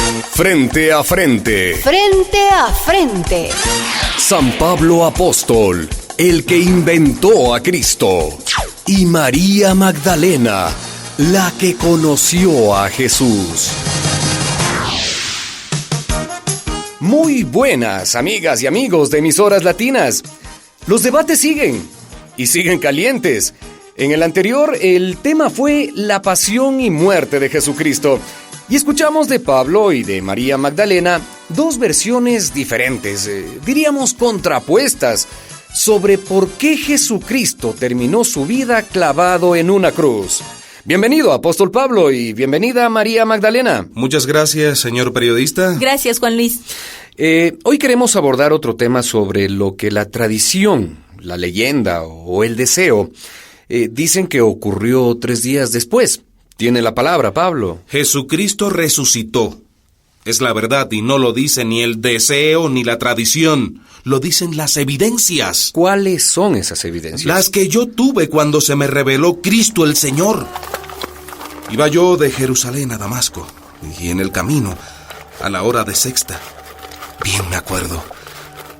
Frente a frente. Frente a frente. San Pablo Apóstol, el que inventó a Cristo. Y María Magdalena, la que conoció a Jesús. Muy buenas, amigas y amigos de Emisoras Latinas. Los debates siguen, y siguen calientes. En el anterior, el tema fue la pasión y muerte de Jesucristo. Y escuchamos de Pablo y de María Magdalena dos versiones diferentes, diríamos contrapuestas, sobre por qué Jesucristo terminó su vida clavado en una cruz. Bienvenido, Apóstol Pablo, y bienvenida, María Magdalena. Muchas gracias, señor periodista. Gracias, Juan Luis. Hoy queremos abordar otro tema sobre lo que la tradición, la leyenda o el deseo dicen que ocurrió 3 días después. Tiene la palabra, Pablo. Jesucristo resucitó. Es la verdad y no lo dice ni el deseo ni la tradición. Lo dicen las evidencias. ¿Cuáles son esas evidencias? Las que yo tuve cuando se me reveló Cristo el Señor. Iba yo de Jerusalén a Damasco y en el camino, a la hora de sexta, bien me acuerdo,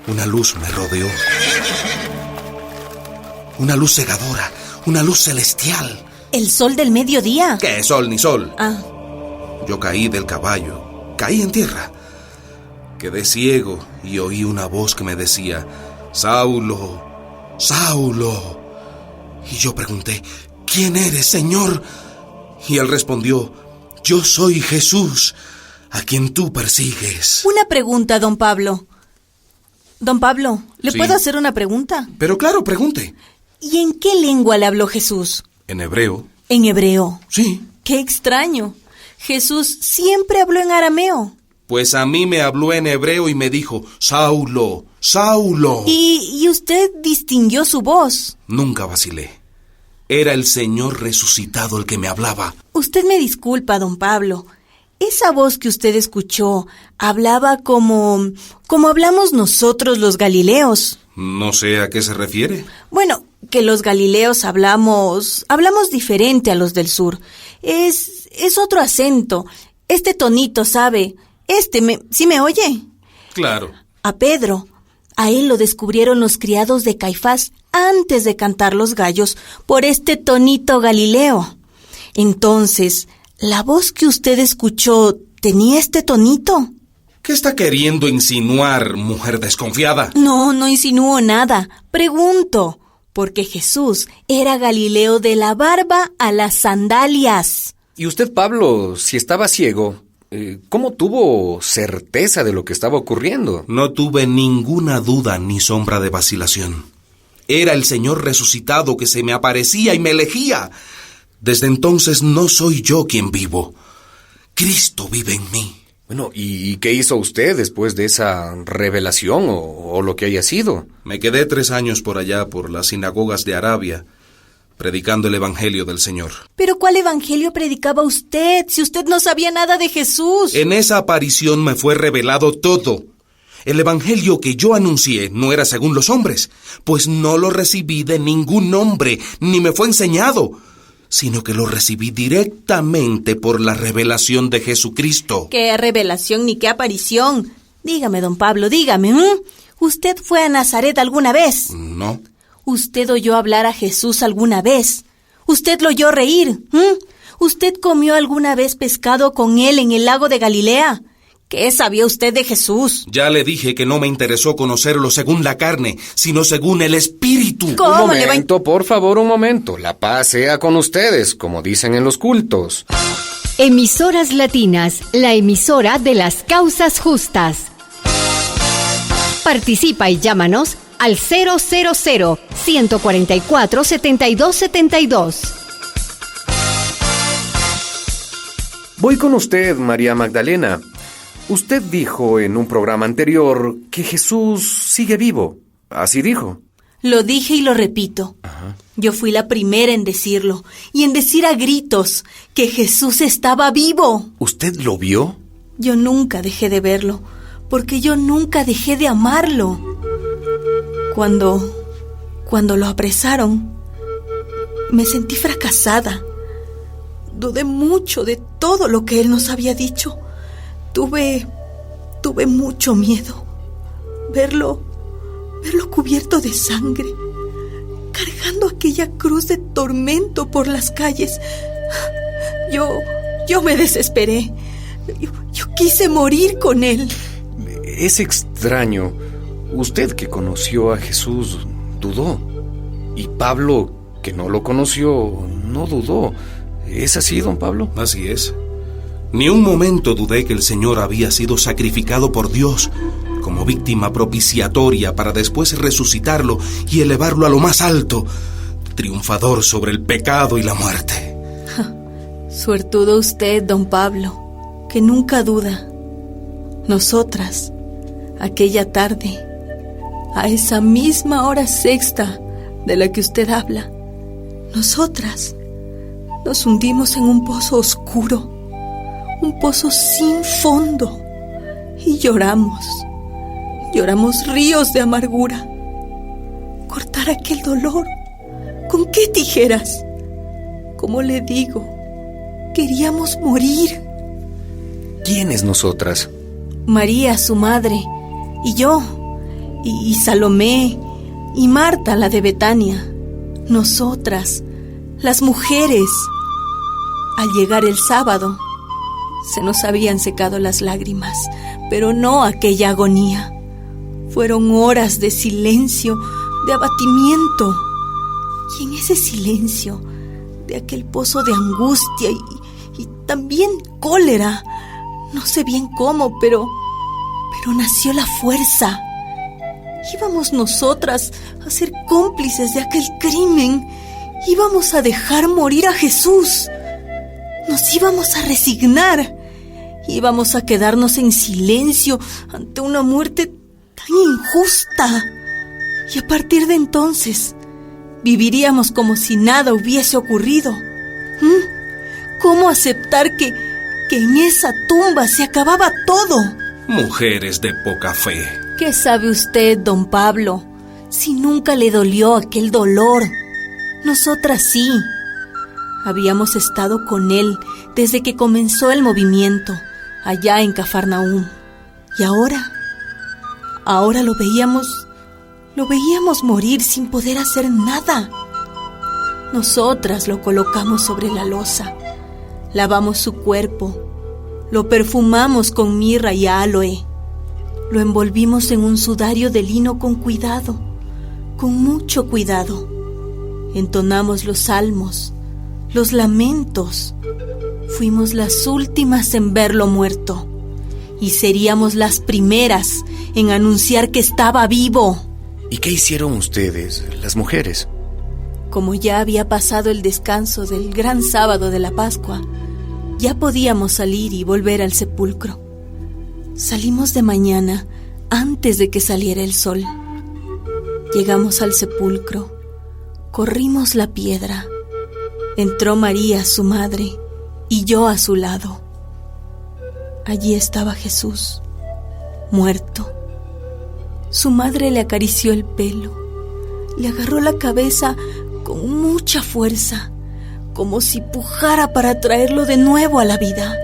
una luz me rodeó. Una luz cegadora, una luz celestial. ¿El sol del mediodía? ¿Qué sol ni sol? Ah. Yo caí del caballo, caí en tierra. Quedé ciego y oí una voz que me decía, Saulo, Saulo. Y yo pregunté, ¿quién eres, Señor? Y él respondió, yo soy Jesús, a quien tú persigues. Una pregunta, don Pablo. Don Pablo, ¿le Sí. puedo hacer una pregunta? Pero claro, pregunte. ¿Y en qué lengua le habló Jesús? En hebreo. En hebreo. Sí. ¡Qué extraño! Jesús siempre habló en arameo. Pues a mí me habló en hebreo y me dijo, Saulo, Saulo. ¿Y usted distinguió su voz? Nunca vacilé. Era el Señor resucitado el que me hablaba. Usted me disculpa, don Pablo. Esa voz que usted escuchó hablaba como hablamos nosotros los galileos. No sé a qué se refiere. Bueno, que los galileos hablamos diferente a los del sur. Es otro acento. Este tonito, ¿sabe? ¿Sí me oye? Claro. A Pedro, a él lo descubrieron los criados de Caifás antes de cantar los gallos por este tonito galileo. Entonces, ¿la voz que usted escuchó tenía este tonito? ¿Qué está queriendo insinuar, mujer desconfiada? No insinúo nada. Pregunto, porque Jesús era Galileo de la barba a las sandalias. Y usted, Pablo, si estaba ciego, ¿cómo tuvo certeza de lo que estaba ocurriendo? No tuve ninguna duda ni sombra de vacilación. Era el Señor resucitado que se me aparecía y me elegía. Desde entonces no soy yo quien vivo. Cristo vive en mí. Bueno, ¿y qué hizo usted después de esa revelación o lo que haya sido? Me quedé 3 años por allá, por las sinagogas de Arabia, predicando el Evangelio del Señor. ¿Pero cuál evangelio predicaba usted, si usted no sabía nada de Jesús? En esa aparición me fue revelado todo. El Evangelio que yo anuncié no era según los hombres, pues no lo recibí de ningún hombre, ni me fue enseñado, sino que lo recibí directamente por la revelación de Jesucristo. ¿Qué revelación ni qué aparición? Dígame, don Pablo, dígame, ¿usted fue a Nazaret alguna vez? No. ¿Usted oyó hablar a Jesús alguna vez? ¿Usted lo oyó reír? ¿Usted comió alguna vez pescado con él en el lago de Galilea? ¿Qué sabía usted de Jesús? Ya le dije que no me interesó conocerlo según la carne, sino según el Espíritu. ¿Cómo? Un momento, por favor, un momento. La paz sea con ustedes, como dicen en los cultos. Emisoras Latinas, la emisora de las causas justas. Participa y llámanos al 000-144-7272. Voy con usted, María Magdalena. Usted dijo en un programa anterior que Jesús sigue vivo. Así dijo. Lo dije y lo repito. Yo fui la primera en decirlo, y en decir a gritos que Jesús estaba vivo. ¿Usted lo vio? Yo nunca dejé de verlo, porque yo nunca dejé de amarlo. Cuando lo apresaron, me sentí fracasada. Dudé mucho de todo lo que él nos había dicho. Tuve mucho miedo. Verlo cubierto de sangre, cargando aquella cruz de tormento por las calles. Yo me desesperé. Yo quise morir con él. Es extraño. Usted que conoció a Jesús dudó. Y Pablo, que no lo conoció, no dudó. ¿Es así, don Pablo? Así es. Ni un momento dudé que el Señor había sido sacrificado por Dios como víctima propiciatoria para después resucitarlo y elevarlo a lo más alto, triunfador sobre el pecado y la muerte. Suertudo usted, don Pablo, que nunca duda. Nosotras, aquella tarde, a esa misma hora sexta de la que usted habla, nosotras nos hundimos en un pozo oscuro, un pozo sin fondo, y lloramos ríos de amargura. Cortar aquel dolor, ¿con qué tijeras? Como le digo, queríamos morir. ¿Quiénes nosotras? María, su madre, y yo, y Salomé, y Marta, la de Betania. Nosotras, las mujeres. Al llegar el sábado, se nos habían secado las lágrimas, pero no aquella agonía. Fueron horas de silencio, de abatimiento. Y en ese silencio, de aquel pozo de angustia y también cólera, no sé bien cómo, pero nació la fuerza. Íbamos nosotras a ser cómplices de aquel crimen. Íbamos a dejar morir a Jesús. Nos íbamos a resignar. Íbamos a quedarnos en silencio ante una muerte tan injusta. Y a partir de entonces, viviríamos como si nada hubiese ocurrido. ¿Cómo aceptar que en esa tumba se acababa todo? Mujeres de poca fe. ¿Qué sabe usted, don Pablo, si nunca le dolió aquel dolor? Nosotras sí. Habíamos estado con él desde que comenzó el movimiento, allá en Cafarnaúm. Y ahora lo veíamos morir sin poder hacer nada. Nosotras lo colocamos sobre la loza, lavamos su cuerpo, lo perfumamos con mirra y aloe, lo envolvimos en un sudario de lino con cuidado, con mucho cuidado. Entonamos los salmos, los lamentos. Fuimos las últimas en verlo muerto y seríamos las primeras en anunciar que estaba vivo. ¿Y qué hicieron ustedes, las mujeres? Como ya había pasado el descanso del gran sábado de la Pascua, ya podíamos salir y volver al sepulcro. Salimos de mañana antes de que saliera el sol. Llegamos al sepulcro, corrimos la piedra. Entró María, su madre, y yo a su lado. Allí estaba Jesús, muerto. Su madre le acarició el pelo, le agarró la cabeza con mucha fuerza, como si pujara para traerlo de nuevo a la vida.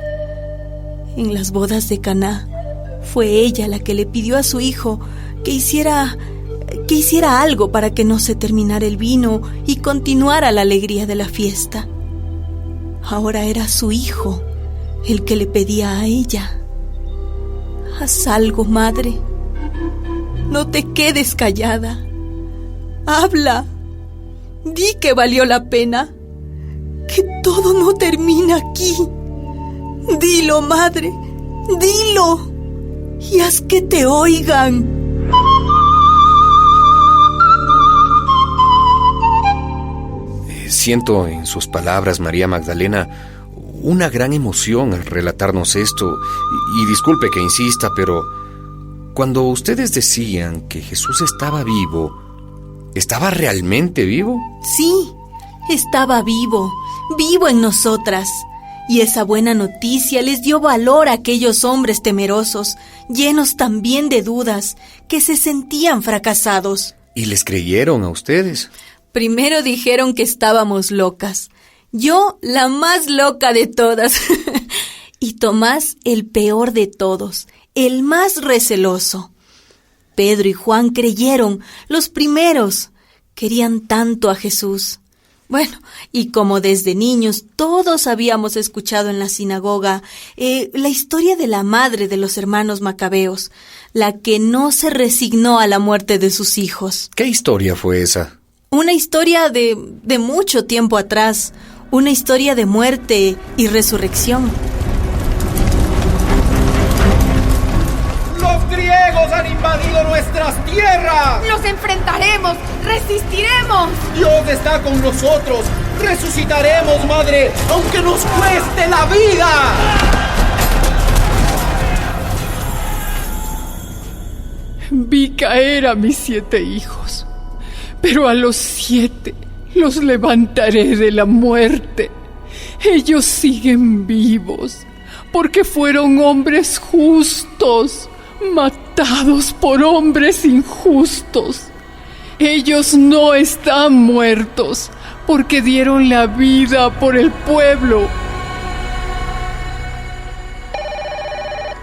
En las bodas de Caná, fue ella la que le pidió a su hijo que hiciera algo para que no se terminara el vino y continuara la alegría de la fiesta. Ahora era su hijo el que le pedía a ella: haz algo, madre. No te quedes callada. Habla. Di que valió la pena. Que todo no termina aquí. Dilo, madre. Dilo. Y haz que te oigan. Siento en sus palabras, María Magdalena, una gran emoción al relatarnos esto. Y disculpe que insista, pero cuando ustedes decían que Jesús estaba vivo, ¿estaba realmente vivo? Sí, estaba vivo, vivo en nosotras. Y esa buena noticia les dio valor a aquellos hombres temerosos, llenos también de dudas, que se sentían fracasados. ¿Y les creyeron a ustedes? Primero dijeron que estábamos locas. Yo, la más loca de todas. y Tomás el peor de todos, el más receloso. Pedro y Juan creyeron, los primeros. Querían tanto a Jesús. Bueno, y como desde niños todos habíamos escuchado en la sinagoga la historia de la madre de los hermanos macabeos, la que no se resignó a la muerte de sus hijos. ¿Qué historia fue esa? Una historia de mucho tiempo atrás, una historia de muerte y resurrección. ¡Los griegos han invadido nuestras tierras! ¡Los enfrentaremos! ¡Resistiremos! ¡Dios está con nosotros! ¡Resucitaremos, madre, aunque nos cueste la vida! Vi caer a mis 7 hijos, pero a los 7 los levantaré de la muerte. Ellos siguen vivos, porque fueron hombres justos, matados por hombres injustos. Ellos no están muertos, porque dieron la vida por el pueblo.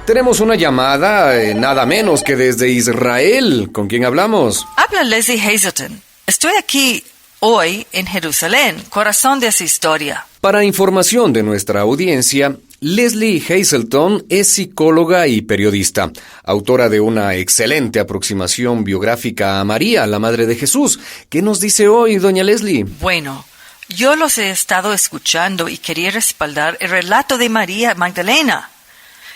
Tenemos una llamada, nada menos que desde Israel. ¿Con quién hablamos? Habla Leslie Hazelton. Estoy aquí hoy en Jerusalén, corazón de esa historia. Para información de nuestra audiencia, Leslie Hazelton es psicóloga y periodista, autora de una excelente aproximación biográfica a María, la Madre de Jesús. ¿Qué nos dice hoy, doña Leslie? Bueno, yo los he estado escuchando y quería respaldar el relato de María Magdalena.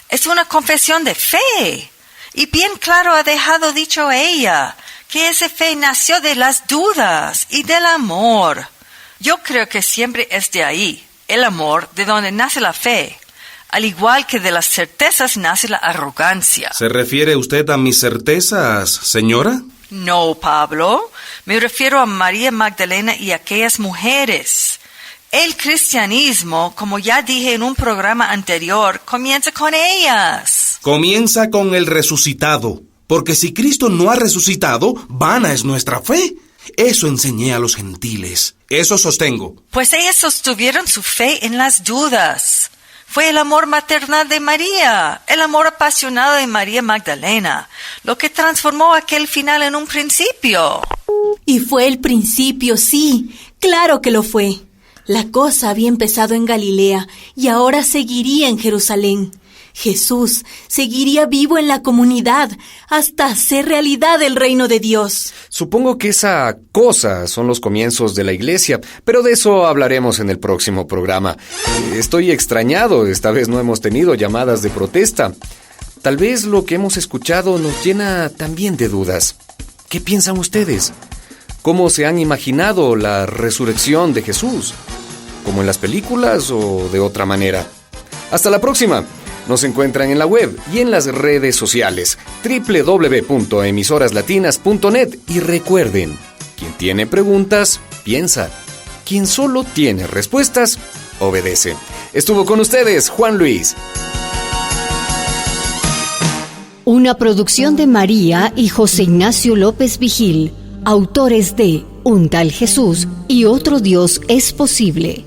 Es una confesión de fe, y bien claro ha dejado dicho ella, que esa fe nació de las dudas y del amor. Yo creo que siempre es de ahí, el amor, de donde nace la fe. Al igual que de las certezas nace la arrogancia. ¿Se refiere usted a mis certezas, señora? No, Pablo. Me refiero a María Magdalena y aquellas mujeres. El cristianismo, como ya dije en un programa anterior, comienza con ellas. Comienza con el resucitado, porque si Cristo no ha resucitado, vana es nuestra fe. Eso enseñé a los gentiles. Eso sostengo. Pues ellas sostuvieron su fe en las dudas. Fue el amor maternal de María, el amor apasionado de María Magdalena, lo que transformó aquel final en un principio. Y fue el principio, sí, claro que lo fue. La cosa había empezado en Galilea y ahora seguiría en Jerusalén. Jesús seguiría vivo en la comunidad hasta hacer realidad el reino de Dios. Supongo que esa cosa son los comienzos de la iglesia, pero de eso hablaremos en el próximo programa. Estoy extrañado, esta vez no hemos tenido llamadas de protesta. Tal vez lo que hemos escuchado nos llena también de dudas. ¿Qué piensan ustedes? ¿Cómo se han imaginado la resurrección de Jesús? ¿Como en las películas o de otra manera? Hasta la próxima. Nos encuentran en la web y en las redes sociales www.emisoraslatinas.net y recuerden, quien tiene preguntas, piensa. Quien solo tiene respuestas, obedece. Estuvo con ustedes Juan Luis. Una producción de María y José Ignacio López Vigil, autores de Un tal Jesús y otro Dios es posible.